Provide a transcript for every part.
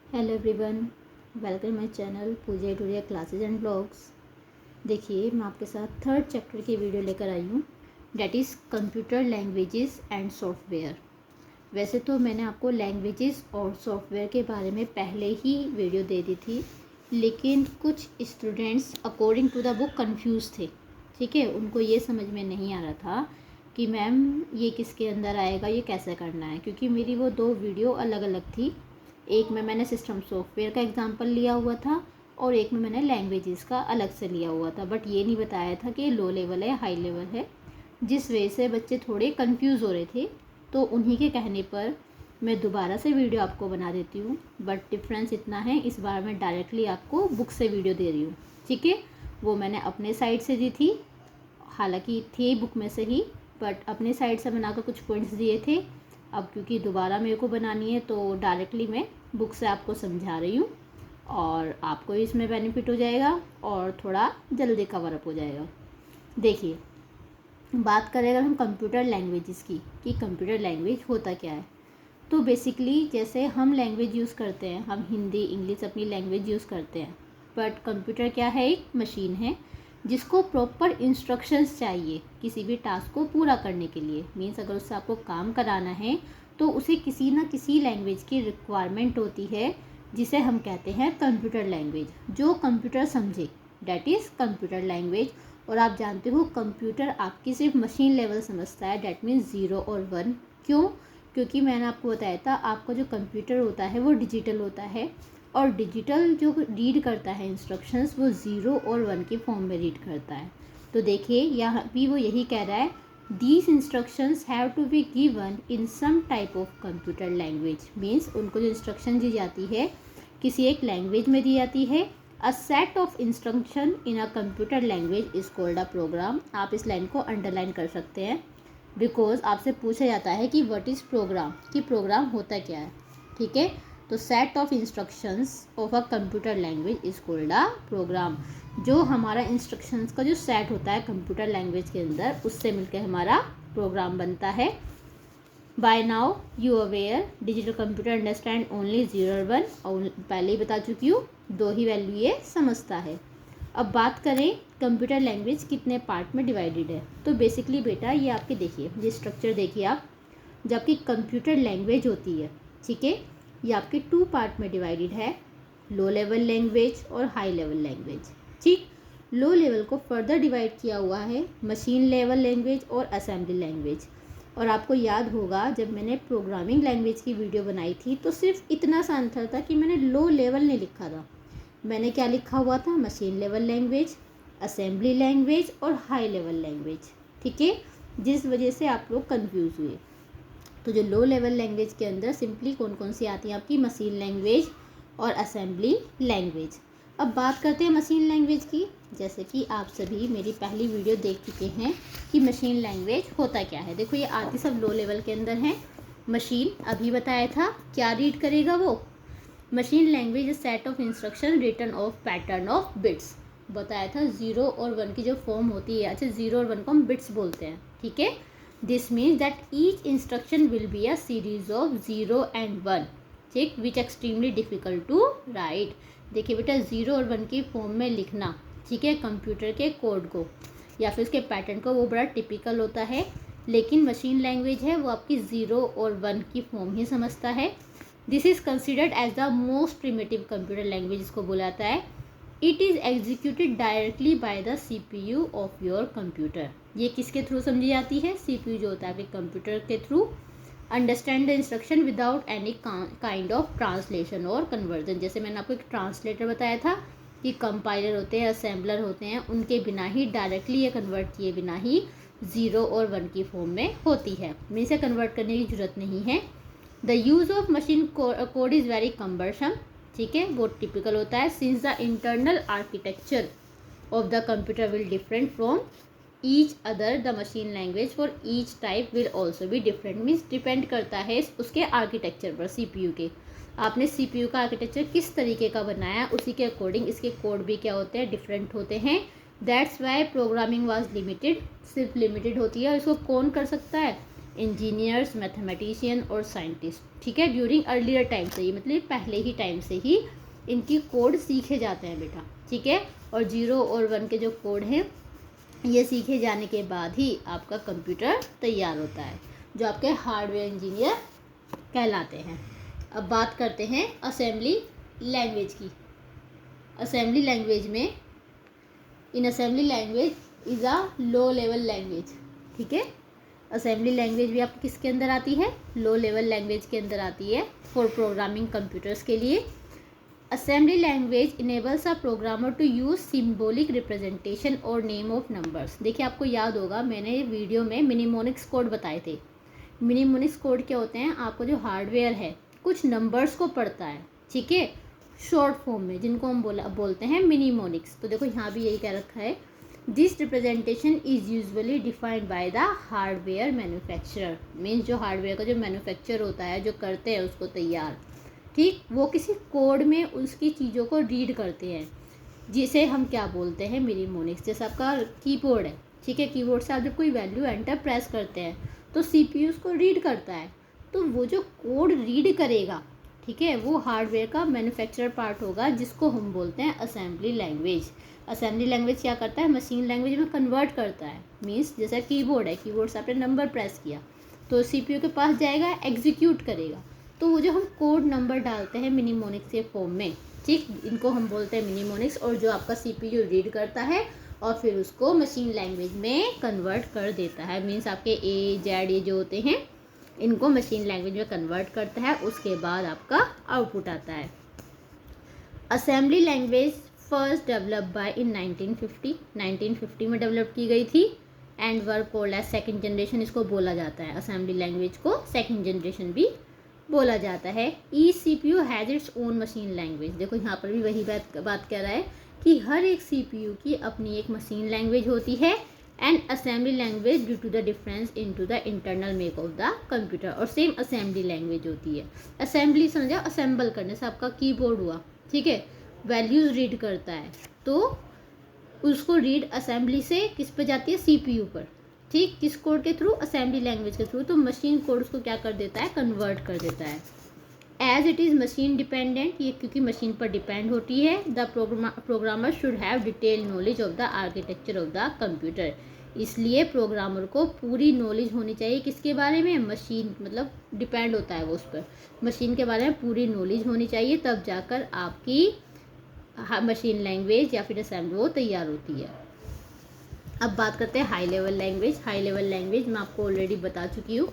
Hello everyone, welcome my channel Pooja Turia classes and blogs. देखिए, मैं आपके साथ थर्ड चैप्टर की वीडियो लेकर आई हूँ, that is computer languages and software. वैसे तो मैंने आपको लैंग्वेजेस और सॉफ्टवेयर के बारे में पहले ही वीडियो दे दी थी, लेकिन कुछ students according to the book confuse थे। ठीक है, उनको ये समझ में नहीं आ रहा था कि मैम ये किसके अंदर आएगा, ये कैसे करना है, क्योंकि मेरी वो दो वीडियो अलग अलग थी। एक में मैंने सिस्टम सॉफ्टवेयर का एग्जांपल लिया हुआ था और एक में मैंने लैंग्वेजेस का अलग से लिया हुआ था, बट ये नहीं बताया था कि लो लेवल है हाई लेवल है, जिस वजह से बच्चे थोड़े कंफ्यूज हो रहे थे। तो उन्हीं के कहने पर मैं दोबारा से वीडियो आपको बना देती हूँ, बट डिफरेंस इतना है, इस बार मैं डायरेक्टली आपको बुक से वीडियो दे रही हूँ। ठीक है, वो मैंने अपने साइड से दी थी, हालांकि थे बुक में से ही, बट अपने साइड से बनाकर कुछ पॉइंट्स दिए थे। अब क्योंकि दोबारा मेरे को बनानी है तो डायरेक्टली मैं बुक से आपको समझा रही हूँ और आपको इसमें बेनिफिट हो जाएगा और थोड़ा जल्दी कवर अप हो जाएगा। देखिए, बात करें अगर हम कंप्यूटर लैंग्वेजेस की कि कंप्यूटर लैंग्वेज होता क्या है, तो बेसिकली जैसे हम लैंग्वेज यूज़ करते हैं, हम हिंदी इंग्लिश अपनी लैंग्वेज यूज़ करते हैं, बट कंप्यूटर क्या है, एक मशीन है जिसको प्रॉपर इंस्ट्रक्शंस चाहिए किसी भी टास्क को पूरा करने के लिए। मीन्स अगर उससे आपको काम कराना है तो उसे किसी ना किसी लैंग्वेज की रिक्वायरमेंट होती है, जिसे हम कहते हैं कंप्यूटर लैंग्वेज। जो कंप्यूटर समझे डैट इज़ कंप्यूटर लैंग्वेज। और आप जानते हो कंप्यूटर आपकी सिर्फ मशीन लेवल समझता है, डैट मीन्स 0 और 1। क्यों? क्योंकि मैंने आपको बताया था, आपका जो कंप्यूटर होता है वो डिजिटल होता है और डिजिटल जो रीड करता है इंस्ट्रक्शंस वो 0 और 1 के फॉर्म में रीड करता है। तो देखिए, यहाँ भी वो यही कह रहा है, these instructions have to be given in some type of computer language. Means उनको जो इंस्ट्रक्शन दी जाती है किसी एक लैंग्वेज में दी जाती है। A set of instruction in a computer language is called a program. आप इस लाइन को अंडरलाइन कर सकते हैं, बिकॉज आपसे पूछा जाता है कि व्हाट इज़ प्रोग्राम, कि प्रोग्राम होता क्या है। ठीक है, तो set of instructions of a computer language is called a program. जो हमारा इंस्ट्रक्शंस का जो सेट होता है कंप्यूटर लैंग्वेज के अंदर, उससे मिलकर हमारा प्रोग्राम बनता है। By now you aware digital computer understand only 0 और 1, और पहले ही बता चुकी हूँ, दो ही वैल्यू ये समझता है। अब बात करें कंप्यूटर लैंग्वेज कितने पार्ट में डिवाइडेड है, तो बेसिकली बेटा ये आपके देखिए, ये स्ट्रक्चर देखिए आप, जब आपकी कंप्यूटर लैंग्वेज होती है, ठीक है, ये आपके 2 पार्ट में डिवाइडेड है, लो लेवल लैंग्वेज और हाई लेवल लैंग्वेज। ठीक, लो लेवल को फर्दर डिवाइड किया हुआ है मशीन लेवल लैंग्वेज और असेंबली लैंग्वेज। और आपको याद होगा जब मैंने प्रोग्रामिंग लैंग्वेज की वीडियो बनाई थी तो सिर्फ इतना सा अंतर था कि मैंने लो लेवल नहीं लिखा था, मैंने क्या लिखा हुआ था, machine level language, assembly language और हाई लेवल लैंग्वेज। ठीक है, जिस वजह से आप लोग कंफ्यूज हुए। तो जो लो लेवल लैंग्वेज के अंदर सिंपली कौन कौन सी आती हैं आपकी, मशीन लैंग्वेज और असेंबली लैंग्वेज। अब बात करते हैं मशीन लैंग्वेज की। जैसे कि आप सभी मेरी पहली वीडियो देख चुके हैं कि मशीन लैंग्वेज होता क्या है। देखो, ये आती सब लो लेवल के अंदर है। मशीन अभी बताया था क्या रीड करेगा वो, machine language set of instruction return of pattern of bits. बताया था 0 और 1 की जो फॉर्म होती है, अच्छा 0 और 1 को हम बिट्स बोलते हैं। ठीक है, this means that each instruction will be a series of 0 and 1, ठीक, विच एक्सट्रीमली डिफिकल्ट टू राइट। देखिए बेटा, 0 और 1 की फॉर्म में लिखना, ठीक है, कंप्यूटर के कोड को या फिर उसके पैटर्न को, वो बड़ा टिपिकल होता है। लेकिन मशीन लैंग्वेज है वो आपकी 0 और 1 की फॉर्म ही समझता है। This is considered as the most primitive computer language, इसको बोला जाता है। It is executed directly by the CPU of your computer. ये किसके थ्रू समझी जाती है, CPU जो होता है आपके कंप्यूटर के through. Understand the instruction without any kind of translation और कन्वर्जन। जैसे मैंने आपको एक ट्रांसलेटर बताया था कि कंपाइलर होते हैं, असेंबलर होते हैं, उनके बिना ही डायरेक्टली ये कन्वर्ट किए बिना ही 0 और 1 की फॉर्म में होती है, मीन्स से कन्वर्ट करने की जरूरत नहीं है। The use of machine code is very cumbersome, ठीक है, बहुत टिपिकल होता है। Since the internal architecture of the computer will different from each other, the machine language for each type will also भी डिफरेंट। मीन्स डिपेंड करता है उसके architecture पर, CPU के। आपने CPU का आर्किटेक्चर किस तरीके का बनाया, उसी के अकॉर्डिंग इसके कोड भी क्या होते हैं, डिफरेंट होते हैं। That's why programming was limited, सिर्फ लिमिटेड होती है। और इसको कौन कर सकता है, इंजीनियर्स, मैथमेटिशियन और साइंटिस्ट, ठीक है। ड्यूरिंग अर्लियर टाइम से ही, मतलब पहले ही टाइम से ही इनकी कोड सीखे जाते हैं बेटा, ठीक है। और 0 और 1 के जो कोड हैं ये सीखे जाने के बाद ही आपका कंप्यूटर तैयार होता है, जो आपके हार्डवेयर इंजीनियर कहलाते हैं। अब बात करते हैं असेंबली लैंग्वेज की। असेंबली लैंग्वेज में, इन assembly language is a low level language, ठीक है। असेंबली लैंग्वेज भी आपको किसके अंदर आती है? लो लेवल लैंग्वेज के अंदर आती है फॉर प्रोग्रामिंग कंप्यूटर्स के लिए। Assembly language enables a programmer to use symbolic representation और नेम ऑफ नंबर्स। देखिए आपको याद होगा मैंने वीडियो में मिनीमोनिक्स कोड बताए थे। मिनीमोनिक्स कोड क्या होते हैं? आपको जो हार्डवेयर है कुछ नंबर्स को पढ़ता है, ठीक है, शॉर्ट फॉर्म में, जिनको हम बोलते हैं मिनीमोनिक्स। तो देखो यहाँ भी यही कह रखा है, this representation is usually defined by the hardware manufacturer. Means जो हार्डवेयर का जो मैन्युफैक्चर होता है, जो करते हैं उसको तैयार, ठीक, वो किसी कोड में उसकी चीज़ों को रीड करते हैं, जिसे हम क्या बोलते हैं? मिनीमोनिक्स। जैसे आपका कीबोर्ड है, ठीक है, कीबोर्ड से आप जब कोई वैल्यू एंटर प्रेस करते हैं तो सीपीयू उसको रीड करता है। तो वो जो कोड रीड करेगा, ठीक है, वो हार्डवेयर का मैन्युफैक्चरर पार्ट होगा, जिसको हम बोलते हैं असेंबली लैंग्वेज। असेंबली लैंग्वेज क्या करता है? मशीन लैंग्वेज में कन्वर्ट करता है। मीन्स जैसे कीबोर्ड है, कीबोर्ड से आपने नंबर प्रेस किया तो सीपीयू के पास जाएगा, एग्जीक्यूट करेगा। तो वो जो हम कोड नंबर डालते हैं मिनीमोनिक्स के फॉर्म में, ठीक, इनको हम बोलते हैं मिनीमोनिक्स। और जो आपका सीपीयू रीड करता है और फिर उसको मशीन लैंग्वेज में कन्वर्ट कर देता है। मीन्स आपके ए जेड ये जो होते हैं इनको मशीन लैंग्वेज में कन्वर्ट करता है, उसके बाद आपका आउटपुट आता है। Assembly language first develop by in 1950 में डेवलप की गई थी and were called as second generation. इसको बोला जाता है, असेंबली लैंग्वेज को सेकेंड जनरेशन भी बोला जाता है। Each CPU has its own machine language. देखो यहाँ पर भी वही बात कह रहा है कि हर एक सीपीयू की अपनी एक मशीन लैंग्वेज होती है and assembly language due to the difference into the internal make of the computer. और सेम असेंबली लैंग्वेज होती है। असेंबली समझो, असेंबल करने से आपका कीबोर्ड हुआ, ठीक है, वैल्यूज रीड करता है, तो उसको रीड असेंबली से किस पे जाती है? सीपीयू पर, ठीक, किस कोड के थ्रू? असेंबली लैंग्वेज के थ्रू। तो मशीन कोड उसको क्या कर देता है? कन्वर्ट कर देता है। As it is machine dependent, ये क्योंकि मशीन पर डिपेंड होती है। The programmer should have detail knowledge of the architecture of the computer. इसलिए प्रोग्रामर को पूरी नॉलेज होनी चाहिए किसके बारे में? मशीन, मतलब डिपेंड होता है वो उस पर, मशीन के बारे में पूरी नॉलेज होनी चाहिए, तब जाकर आपकी मशीन लैंग्वेज या फिर असेंबली वो तैयार होती है। अब बात करते हैं high level language. High level language मैं आपको ऑलरेडी बता चुकी हूँ,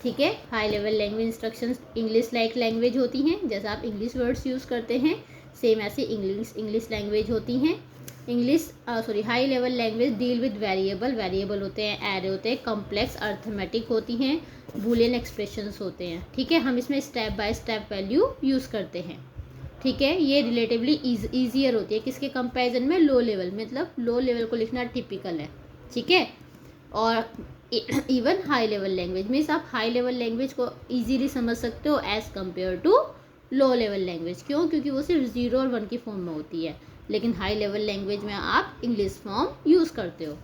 ठीक है। High level language instructions English like language होती हैं, जैसा आप इंग्लिश वर्ड्स यूज़ करते हैं सेम ऐसी इंग्लिश लैंग्वेज होती हैं। High level language deal with variable होते हैं, एरे होते हैं, कॉम्प्लेक्स अर्थमेटिक होती हैं, बूलियन एक्सप्रेशंस होते हैं, ठीक है। हम इसमें step by step value use करते हैं, ठीक है। ये रिलेटिवली ईजियर होती है किसके कंपैरिजन में? लो लेवल, मतलब लो लेवल को लिखना टिपिकल है, ठीक है। और even high level language means आप हाई लेवल लैंग्वेज को इजीली समझ सकते हो as compare to low level language. क्यों? क्योंकि वो सिर्फ 0 और 1 की फॉर्म में होती है, लेकिन हाई लेवल लैंग्वेज में आप इंग्लिश फॉर्म यूज़ करते हो।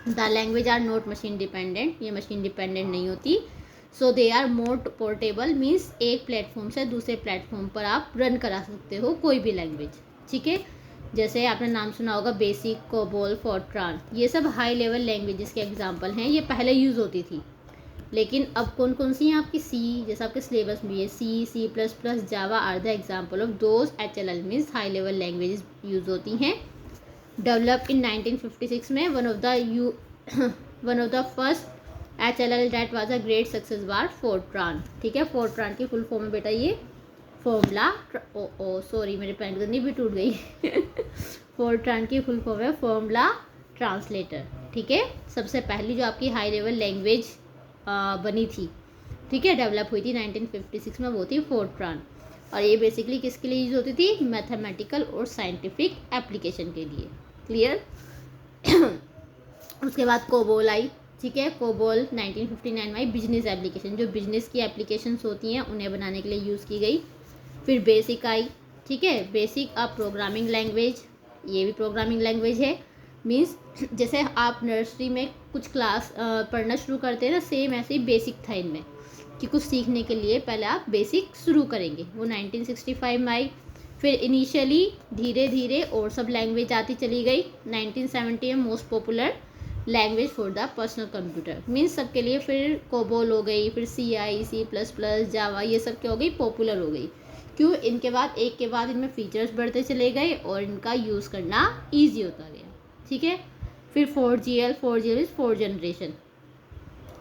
The language are not machine dependent, ये मशीन डिपेंडेंट नहीं होती। So they are more portable, means एक प्लेटफॉर्म से दूसरे प्लेटफॉर्म पर आप रन करा सकते हो कोई भी लैंग्वेज, ठीक है। जैसे आपने नाम सुना होगा बेसिक, कोबोल, फोर्ट्रान, ये सब हाई लेवल लैंग्वेजेस के एग्जांपल हैं। ये पहले यूज़ होती थी, लेकिन अब कौन कौन सी हैं आपकी? सी, जैसे आपके सिलेबस में ये C++, Java are the example of those HLL means high level languages use होती हैं। डेवलप इन 1956 में one of the first HLL that was a great success was Fortran, ठीक है। फोर्ट्रान की फुल फॉर्म में बेटा ये फॉर्मूला, सॉरी मेरी पेन करनी भी टूट गई फोर्ट्रान की फुल फॉर्म है फॉर्मूला ट्रांसलेटर, ठीक है। सबसे पहली जो आपकी हाई लेवल लैंग्वेज बनी थी, ठीक है, डेवलप हुई थी 1956 में, वो थी फोर्ट्रान। और ये बेसिकली किसके लिए यूज होती थी? मैथमेटिकल और साइंटिफिक एप्लीकेशन के लिए। क्लियर? उसके बाद कोबोल आई, ठीक है। कोबोल 1959 में आई, बिजनेस एप्लीकेशन, जो बिजनेस की एप्लीकेशंस होती हैं उन्हें बनाने के लिए यूज़ की गई। फिर बेसिक आई, ठीक है, बेसिक अ प्रोग्रामिंग लैंग्वेज, ये भी प्रोग्रामिंग लैंग्वेज है। मीन्स जैसे आप नर्सरी में कुछ क्लास पढ़ना शुरू करते हैं ना, सेम ऐसे ही बेसिक था इनमें कि कुछ सीखने के लिए पहले आप बेसिक शुरू करेंगे। वो 1965 में आई, फिर इनिशियली धीरे धीरे और सब लैंग्वेज आती चली गई। 1970 में most popular language for the personal computer, means सबके लिए। फिर कोबोल हो गई, फिर C++, जावा, ये सब क्या हो गई, पॉपुलर हो गई। क्यों? इनके बाद एक के बाद इनमें फीचर्स बढ़ते चले गए और इनका यूज़ करना ईजी होता गया। ठीक है। फिर 4GL इज 4 जनरेशन,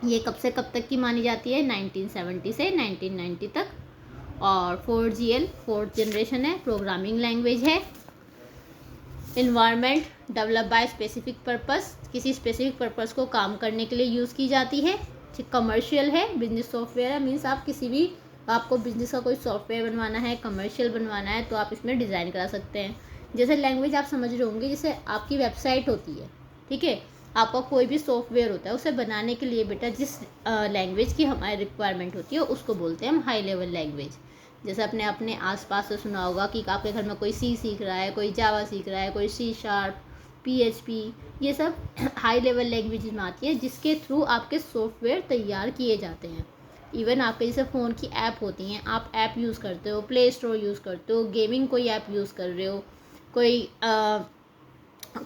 ये कब से कब तक की मानी जाती है? 1970 से 1990 तक। और 4GL 4th जनरेशन है, प्रोग्रामिंग लैंग्वेज है। Environment develop by specific purpose, किसी स्पेसिफिक पर्पस को काम करने के लिए यूज़ की जाती है। कमर्शियल है, बिजनेस सॉफ्टवेयर है, मीन्स आप किसी भी, आपको बिजनेस का कोई सॉफ्टवेयर बनवाना है, कमर्शियल बनवाना है, तो आप इसमें डिज़ाइन करा सकते हैं। जैसे लैंग्वेज आप समझ रहे होंगे, जैसे आपकी वेबसाइट होती है, ठीक है, आपका कोई भी सॉफ्टवेयर होता है, उसे बनाने के लिए बेटा जिस लैंग्वेज की हमारी रिक्वायरमेंट होती है उसको बोलते हैं हम हाई लेवल लैंग्वेज। जैसे अपने अपने आसपास से सुना होगा कि आपके घर में कोई C सीख रहा है, कोई जावा सीख रहा है, कोई C#, PHP, ये सब हाई लेवल लैंग्वेज में आती है, जिसके थ्रू आपके सॉफ्टवेयर तैयार किए जाते हैं। इवन आपके जैसे फ़ोन की ऐप होती हैं, आप ऐप यूज़ करते हो, प्ले स्टोर यूज़ करते हो, गेमिंग कोई ऐप यूज़ कर रहे हो, कोई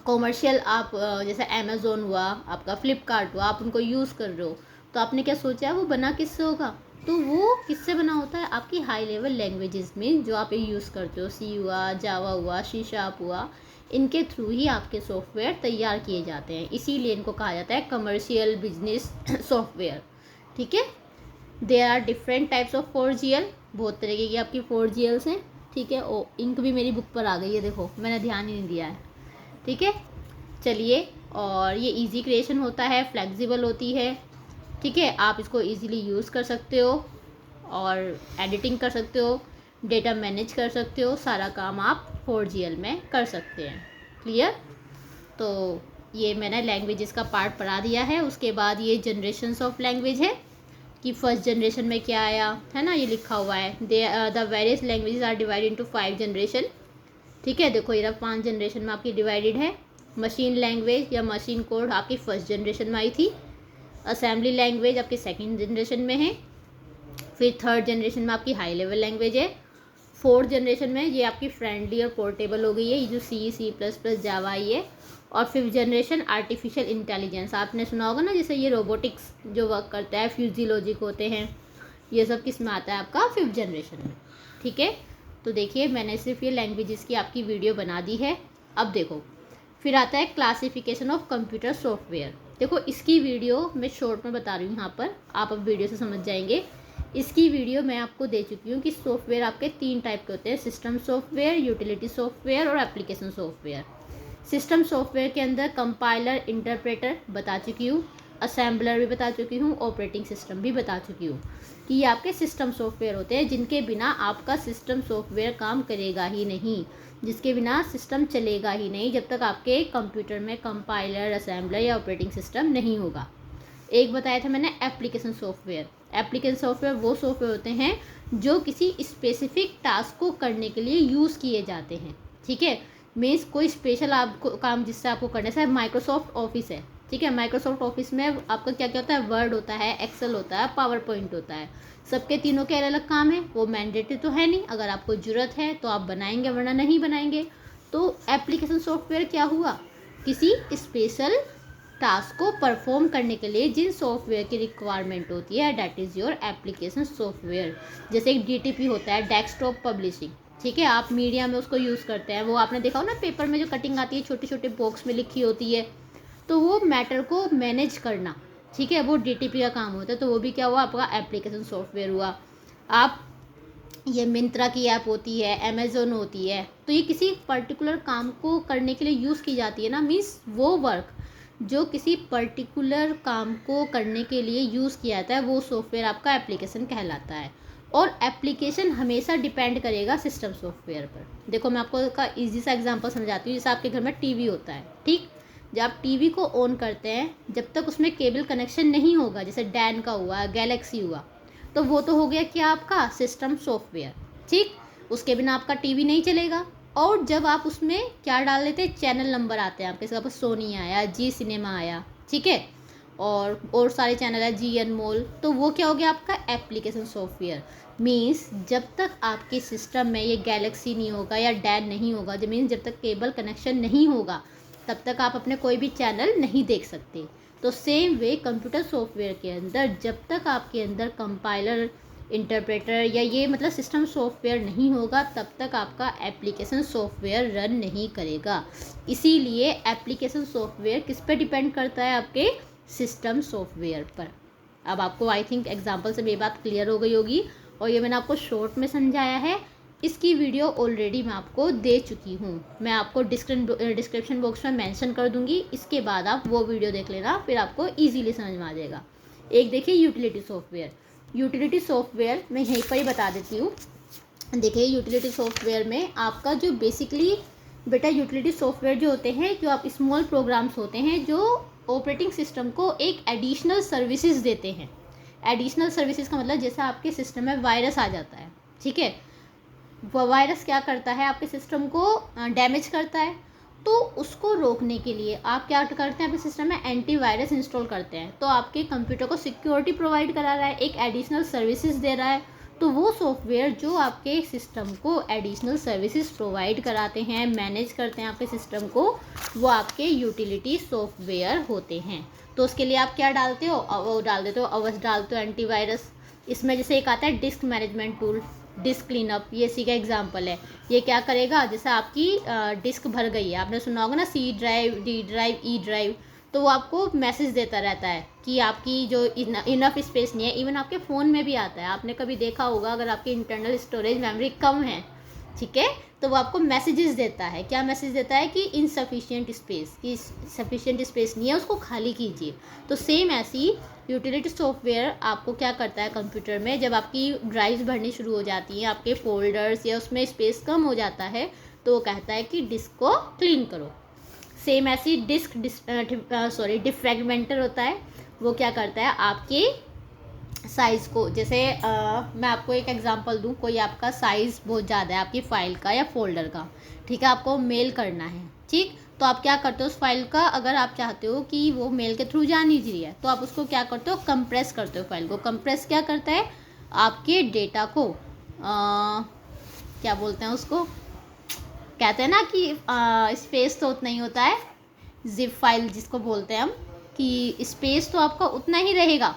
कॉमर्शियल आप जैसे अमेज़ोन हुआ, आपका फ्लिपकार्ट हुआ, आप उनको यूज़ कर रहे हो, तो आपने क्या सोचा है वो बना किससे होगा? तो वो किससे बना होता है? आपकी हाई लेवल लैंग्वेजेस में जो आप यूज़ करते हो, C हुआ, जावा हुआ, C# हुआ, इनके थ्रू ही आपके सॉफ्टवेयर तैयार किए जाते हैं। इसीलिए इनको कहा जाता है कमर्शियल बिजनेस सॉफ्टवेयर। ठीक है। There are different types of 4GL, बहुत तरीके की आपकी 4GLs हैं। ठीक है। ओ इंक भी मेरी बुक पर आ गई है, देखो मैंने ध्यान ही नहीं दिया है। ठीक है। चलिए, और ये इजी क्रिएशन होता है, फ्लेक्सिबल होती है। ठीक है, आप इसको इजीली यूज़ कर सकते हो और एडिटिंग कर सकते हो, डेटा मैनेज कर सकते हो, सारा काम आप 4GL में कर सकते हैं। क्लियर? तो ये मैंने लैंग्वेजेस का पार्ट पढ़ा दिया है। उसके बाद ये जनरेशन्स ऑफ लैंग्वेज है कि फर्स्ट जनरेशन में क्या आया है ना, ये लिखा हुआ है, the various languages are divided into 5 generation. ठीक है, देखो ये 5 जनरेशन में आपकी डिवाइडेड है। मशीन लैंग्वेज या मशीन कोड आपकी फर्स्ट जनरेशन में आई थी। असेंबली लैंग्वेज आपकी सेकंड जनरेशन में है। फिर थर्ड जनरेशन में आपकी हाई लेवल लैंग्वेज है। फोर्थ जनरेशन में ये आपकी फ्रेंडली और पोर्टेबल हो गई है, ये जो C++, जावा ये। और फिफ्थ जनरेशन आर्टिफिशियल इंटेलिजेंस, आपने सुना होगा ना, जैसे ये रोबोटिक्स जो वर्क करता है, फ्यूजी लॉजिक होते हैं, ये सब किस में आता है? आपका फिफ्थ जनरेशन में। ठीक है। तो देखिए मैंने सिर्फ ये लैंग्वेजेस की आपकी वीडियो बना दी है। अब देखो फिर आता है क्लासिफिकेशन ऑफ कंप्यूटर सॉफ्टवेयर। देखो इसकी वीडियो मैं शॉर्ट में बता रही हूँ यहाँ पर, आप अब वीडियो से समझ जाएंगे। इसकी वीडियो मैं आपको दे चुकी हूँ कि सॉफ्टवेयर आपके 3 टाइप के होते हैं, सिस्टम सॉफ्टवेयर, यूटिलिटी सॉफ्टवेयर और एप्लीकेशन सॉफ्टवेयर। सिस्टम सॉफ्टवेयर के अंदर कंपाइलर, इंटरप्रेटर बता चुकी हूँ, असेंबलर भी बता चुकी हूँ, ऑपरेटिंग सिस्टम भी बता चुकी हूँ कि ये आपके सिस्टम सॉफ्टवेयर होते हैं, जिनके बिना आपका सिस्टम सॉफ्टवेयर काम करेगा ही नहीं, जिसके बिना सिस्टम चलेगा ही नहीं जब तक आपके कंप्यूटर में कंपाइलर, असेंबलर या ऑपरेटिंग सिस्टम नहीं होगा। एक बताया था मैंने एप्लीकेशन सॉफ्टवेयर। एप्लीकेशन सॉफ्टवेयर वो सॉफ्टवेयर होते हैं जो किसी स्पेसिफिक टास्क को करने के लिए यूज़ किए जाते हैं। ठीक है, मीन्स कोई स्पेशल आपको काम जिससे आपको करना है, माइक्रोसॉफ्ट ऑफिस है। ठीक है, माइक्रोसॉफ्ट ऑफिस में आपका क्या क्या होता है? वर्ड होता है, एक्सेल होता है, पावर पॉइंट होता है। सबके तीनों के अलग अलग काम है, वो मैंडेटरी तो है नहीं, अगर आपको ज़रूरत है तो आप बनाएंगे वरना नहीं बनाएंगे। तो एप्लीकेशन सॉफ्टवेयर क्या हुआ? किसी स्पेशल टास्क को परफॉर्म करने के लिए जिन सॉफ्टवेयर की रिक्वायरमेंट होती है, that is your application software. जैसे एक DTP होता है, डेस्कटॉप पब्लिशिंग। ठीक है, आप मीडिया में उसको यूज़ करते हैं, वो आपने देखा हो ना पेपर में जो कटिंग आती है, छोटे छोटे बॉक्स में लिखी होती है, तो वो मैटर को मैनेज करना, ठीक है, वो DTP का काम होता है। तो वो भी क्या हुआ? आपका एप्लीकेशन सॉफ्टवेयर हुआ। आप ये मिंत्रा की ऐप होती है, अमेज़ोन होती है, तो ये किसी पर्टिकुलर काम को करने के लिए यूज़ की जाती है ना, मीन्स वो वर्क जो किसी पर्टिकुलर काम को करने के लिए यूज़ किया जाता है, वो सॉफ्टवेयर आपका एप्लीकेशन कहलाता है। और एप्लीकेशन हमेशा डिपेंड करेगा सिस्टम सॉफ्टवेयर पर। देखो मैं आपको का ईजी सा एग्जांपल समझाती हूँ। जैसे आपके घर में टीवी होता है, ठीक, जब आप टीवी को ऑन करते हैं, जब तक उसमें केबल कनेक्शन नहीं होगा, जैसे डैन का हुआ, गैलेक्सी हुआ, तो वो तो हो गया क्या? आपका सिस्टम सॉफ्टवेयर। ठीक, उसके बिना आपका टीवी नहीं चलेगा। और जब आप उसमें क्या डाल लेते हैं, चैनल नंबर आते हैं आपके, जैसे सोनी आया, जी सिनेमा आया, ठीक है, और सारे चैनल है, जी अनमोल, तो वो क्या हो गया आपका एप्लीकेशन सॉफ्टवेयर। मीन्स जब तक आपके सिस्टम में ये गैलेक्सी नहीं होगा या डैन नहीं होगा, जो मीन्स जब तक केबल कनेक्शन नहीं होगा तब तक आप अपने कोई भी चैनल नहीं देख सकते। तो सेम वे कंप्यूटर सॉफ्टवेयर के अंदर जब तक आपके अंदर कंपाइलर, इंटरप्रेटर या ये मतलब सिस्टम सॉफ्टवेयर नहीं होगा तब तक आपका एप्लीकेशन सॉफ्टवेयर रन नहीं करेगा। इसीलिए एप्लीकेशन सॉफ्टवेयर किस पे डिपेंड करता है, आपके सिस्टम सॉफ्टवेयर पर। अब आपको आई थिंक एग्जांपल से ये बात क्लियर हो गई होगी, और ये मैंने आपको शॉर्ट में समझाया है। इसकी वीडियो ऑलरेडी मैं आपको दे चुकी हूँ, मैं आपको डिस्क्रिप्शन बॉक्स में मेंशन कर दूँगी, इसके बाद आप वो वीडियो देख लेना, फिर आपको ईजीली समझ में आ जाएगा। एक देखिए यूटिलिटी सॉफ्टवेयर। यूटिलिटी सॉफ्टवेयर मैं यहीं पर ही बता देती हूँ। देखिए यूटिलिटी सॉफ्टवेयर में आपका जो बेसिकली बेटा यूटिलिटी सॉफ्टवेयर जो होते हैं, जो आप स्मॉल प्रोग्राम्स होते हैं जो ऑपरेटिंग सिस्टम को एक एडिशनल सर्विसेज देते हैं। एडिशनल सर्विसेज का मतलब जैसे आपके सिस्टम में वायरस आ जाता है, ठीक है, वो वायरस क्या करता है, आपके सिस्टम को डैमेज करता है, तो उसको रोकने के लिए आप क्या करते हैं, आपके सिस्टम में एंटीवायरस इंस्टॉल करते हैं। तो आपके कंप्यूटर को सिक्योरिटी प्रोवाइड करा रहा है, एक एडिशनल सर्विसेज दे रहा है। तो वो सॉफ्टवेयर जो आपके सिस्टम को एडिशनल सर्विसेज प्रोवाइड कराते हैं, मैनेज करते हैं आपके सिस्टम को, वो आपके यूटिलिटी सॉफ्टवेयर होते हैं। तो उसके लिए आप क्या डालते हो, वो डाल देते हो अवस, डालते हो एंटीवायरस। इसमें जैसे एक आता है disc management tool, disc cleanup, ये इसी का एग्जांपल है। ये क्या करेगा, जैसे आपकी डिस्क भर गई है, आपने सुना होगा ना C drive, D drive, E drive, तो वो आपको मैसेज देता रहता है कि आपकी जो इनफ स्पेस नहीं है। इवन आपके फ़ोन में भी आता है, आपने कभी देखा होगा, अगर आपकी इंटरनल स्टोरेज मेमोरी कम है, ठीक है, तो वो आपको मैसेजेस देता है। क्या मैसेज देता है कि इनसफिशिएंट स्पेस, कि सफिशिएंट स्पेस नहीं है, उसको खाली कीजिए। तो सेम ऐसी यूटिलिटी सॉफ्टवेयर आपको क्या करता है कंप्यूटर में, जब आपकी ड्राइव्स भरनी शुरू हो जाती हैं, आपके फोल्डर्स या उसमें स्पेस कम हो जाता है, तो वो कहता है कि डिस्क को क्लीन करो। सेम ऐसी डिस्क डिफ्रैगमेंटर होता है, वो क्या करता है, आपके साइज़ को, जैसे मैं आपको एक एग्जांपल दूं, कोई आपका साइज़ बहुत ज़्यादा है आपकी फ़ाइल का या फोल्डर का, ठीक है, आपको मेल करना है, ठीक, तो आप क्या करते हो, उस फाइल का अगर आप चाहते हो कि वो मेल के थ्रू जानी चाहिए, तो आप उसको क्या करते हो, कंप्रेस करते हो फाइल को। कंप्रेस क्या करता है, आपके डेटा को क्या बोलते हैं उसको, कहते हैं ना कि स्पेस तो उतना ही होता है, जिप फाइल जिसको बोलते हैं हम, कि स्पेस तो आपका उतना ही रहेगा,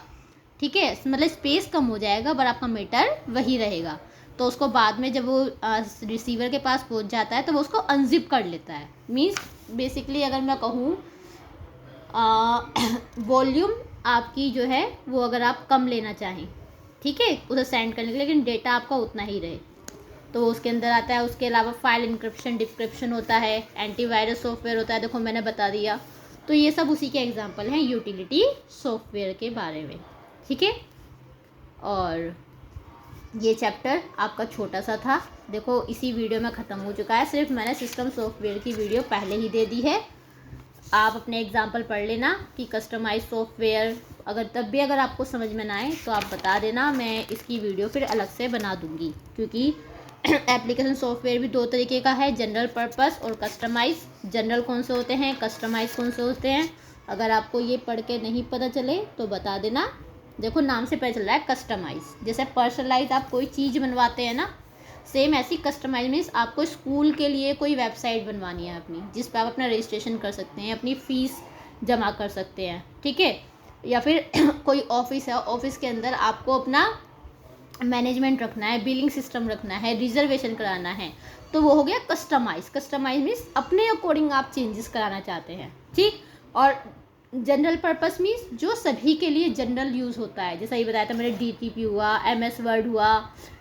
ठीक है, मतलब स्पेस कम हो जाएगा पर आपका मैटर वही रहेगा। तो उसको बाद में जब वो रिसीवर के पास पहुंच जाता है तो वो उसको अनजिप कर लेता है। मीन्स बेसिकली अगर मैं कहूँ, वॉल्यूम आपकी जो है वो अगर आप कम लेना चाहें, ठीक है, उसे सेंड करने के लिए, लेकिन डेटा आपका उतना ही रहे, तो उसके अंदर आता है। उसके अलावा फाइल इंक्रिप्शन, डिक्रिप्शन होता है, एंटीवायरस सॉफ्टवेयर होता है, देखो मैंने बता दिया। तो ये सब उसी के एग्जांपल हैं यूटिलिटी सॉफ्टवेयर के बारे में, ठीक है। और ये चैप्टर आपका छोटा सा था, देखो इसी वीडियो में ख़त्म हो चुका है, सिर्फ मैंने सिस्टम सॉफ्टवेयर की वीडियो पहले ही दे दी है। आप अपने एग्जांपल पढ़ लेना कि कस्टमाइज सॉफ्टवेयर, अगर आपको समझ में ना आए तो आप बता देना, मैं इसकी वीडियो फिर अलग से बना दूँगी, क्योंकि एप्लीकेशन सॉफ्टवेयर भी दो तरीके का है, जनरल पर्पस और कस्टमाइज। जनरल कौन से होते हैं, कस्टमाइज कौन से होते हैं, अगर आपको ये पढ़ के नहीं पता चले तो बता देना। देखो नाम से पता चल रहा है कस्टमाइज, जैसे पर्सनलाइज आप कोई चीज़ बनवाते हैं ना, सेम ऐसी कस्टमाइज मीन्स आपको स्कूल के लिए कोई वेबसाइट बनवानी है अपनी, जिस पर आप अपना रजिस्ट्रेशन कर सकते हैं, अपनी फ़ीस जमा कर सकते हैं, ठीक है, या फिर कोई ऑफिस है, ऑफिस के अंदर आपको अपना मैनेजमेंट रखना है, बिलिंग सिस्टम रखना है, रिजर्वेशन कराना है, तो वो हो गया कस्टमाइज। कस्टमाइज मीन्स अपने अकॉर्डिंग आप चेंजेस कराना चाहते हैं, ठीक। और जनरल पर्पस मीन्स जो सभी के लिए जनरल यूज़ होता है, जैसा ये बताया था मैंने, DTP हुआ, MS वर्ड हुआ,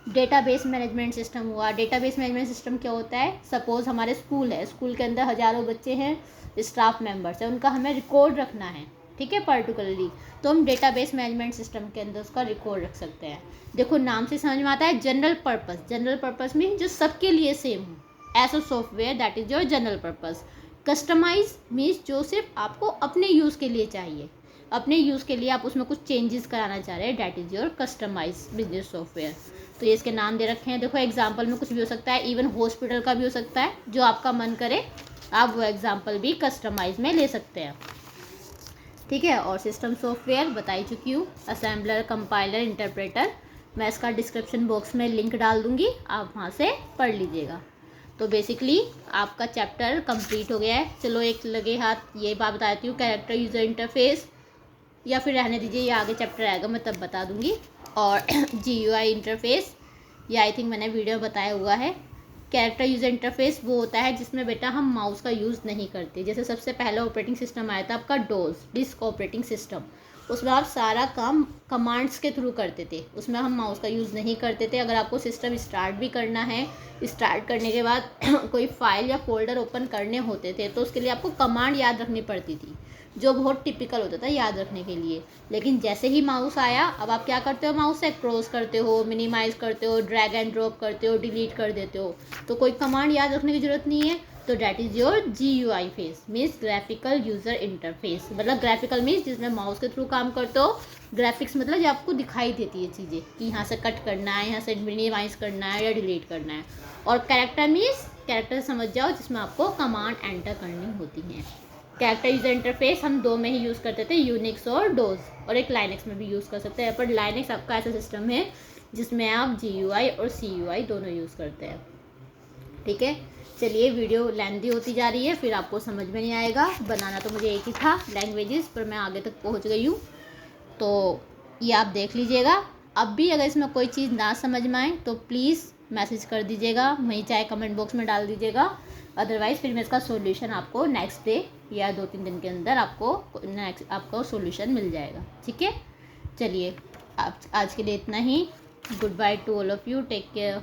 डेटाबेस मैनेजमेंट सिस्टम हुआ। डेटाबेस मैनेजमेंट सिस्टम क्या होता है, सपोज़ हमारे स्कूल है, स्कूल के अंदर हज़ारों बच्चे हैं, स्टाफ मेंबर्स हैं, उनका हमें रिकॉर्ड रखना है, ठीक है, पर्टिकुलरली, तो हम डेटाबेस मैनेजमेंट सिस्टम के अंदर उसका रिकॉर्ड रख सकते हैं। देखो नाम से समझ में आता है general purpose. General purpose mean जो सबके लिए सेम हो, ऐसा software that is your general purpose. Customize means जो सिर्फ आपको अपने यूज़ के लिए चाहिए। अपने यूज़ के लिए आप उसमें कुछ चेंजेस कराना चाह रहे हैं, that is your customize business software. तो ये इसके नाम दे रखे हैं। देखो एग्जाम्पल में कुछ भी हो सकता है, इवन हॉस्पिटल का भी हो सकता है, जो आपका मन करे आप वो एग्जाम्पल भी कस्टमाइज में ले सकते हैं, ठीक है। और सिस्टम सॉफ्टवेयर बता ही चुकी हूँ, असेंबलर, कंपाइलर, इंटरप्रेटर। मैं इसका डिस्क्रिप्शन बॉक्स में लिंक डाल दूँगी, आप वहाँ से पढ़ लीजिएगा। तो बेसिकली आपका चैप्टर कंप्लीट हो गया है। चलो एक लगे हाथ ये बात बताती हूँ, कैरेक्टर यूज़र इंटरफेस, या फिर रहने दीजिए, ये आगे चैप्टर आएगा मैं तब बता दूँगी। और GUI इंटरफेस, ये आई थिंक मैंने वीडियो में बताया हुआ है। कैरेक्टर यूज़र इंटरफेस वो होता है जिसमें बेटा हम माउस का यूज़ नहीं करते। जैसे सबसे पहला ऑपरेटिंग सिस्टम आया था आपका डोस, डिस्क ऑपरेटिंग सिस्टम, उसमें आप सारा काम कमांड्स के थ्रू करते थे, उसमें हम माउस का यूज़ नहीं करते थे। अगर आपको सिस्टम स्टार्ट भी करना है, स्टार्ट करने के बाद कोई फाइल या फोल्डर ओपन करने होते थे तो उसके लिए आपको कमांड याद रखनी पड़ती थी, जो बहुत टिपिकल होता था याद रखने के लिए। लेकिन जैसे ही माउस आया, अब आप क्या करते हो, माउस से क्रॉस करते हो, मिनिमाइज़ करते हो, ड्रैग एंड ड्रॉप करते हो, डिलीट कर देते हो, तो कोई कमांड याद रखने की ज़रूरत नहीं है। तो that is your GUI face, means graphical user interface. मतलब ग्राफिकल मीन्स जिसमें माउस के थ्रू काम करते हो, ग्राफिक्स मतलब जो आपको दिखाई देती है चीज़ें कि यहाँ से कट करना है, यहाँ से मिनिमाइज़ करना है या डिलीट करना है। और कैरेक्टर मीन्स कैरेक्टर समझ जाओ जिसमें आपको कमांड एंटर करनी होती हैं। कैरेक्टर यूज़र इंटरफेस हम दो में ही यूज़ करते थे, यूनिक्स और डोज, और एक लाइनेक्स में भी यूज़ कर सकते हैं। पर लाइनेक्स आपका ऐसा सिस्टम है जिसमें आप GUI और CUI दोनों यूज़ करते हैं, ठीक है। चलिए वीडियो लेंथी होती जा रही है, फिर आपको समझ में नहीं आएगा। बनाना तो मुझे एक ही था लैंग्वेजेस, पर मैं आगे तक पहुंच गई हूँ, तो ये आप देख लीजिएगा। अब भी अगर इसमें कोई चीज़ ना समझ में आए तो प्लीज़ मैसेज कर दीजिएगा, वहीं चाहे कमेंट बॉक्स में डाल दीजिएगा। अदरवाइज़ फिर मैं इसका सॉल्यूशन आपको नेक्स्ट डे या 2-3 दिन के अंदर आपको सॉल्यूशन मिल जाएगा, ठीक है। चलिए आज के लिए इतना ही। Goodbye to all of you, take care.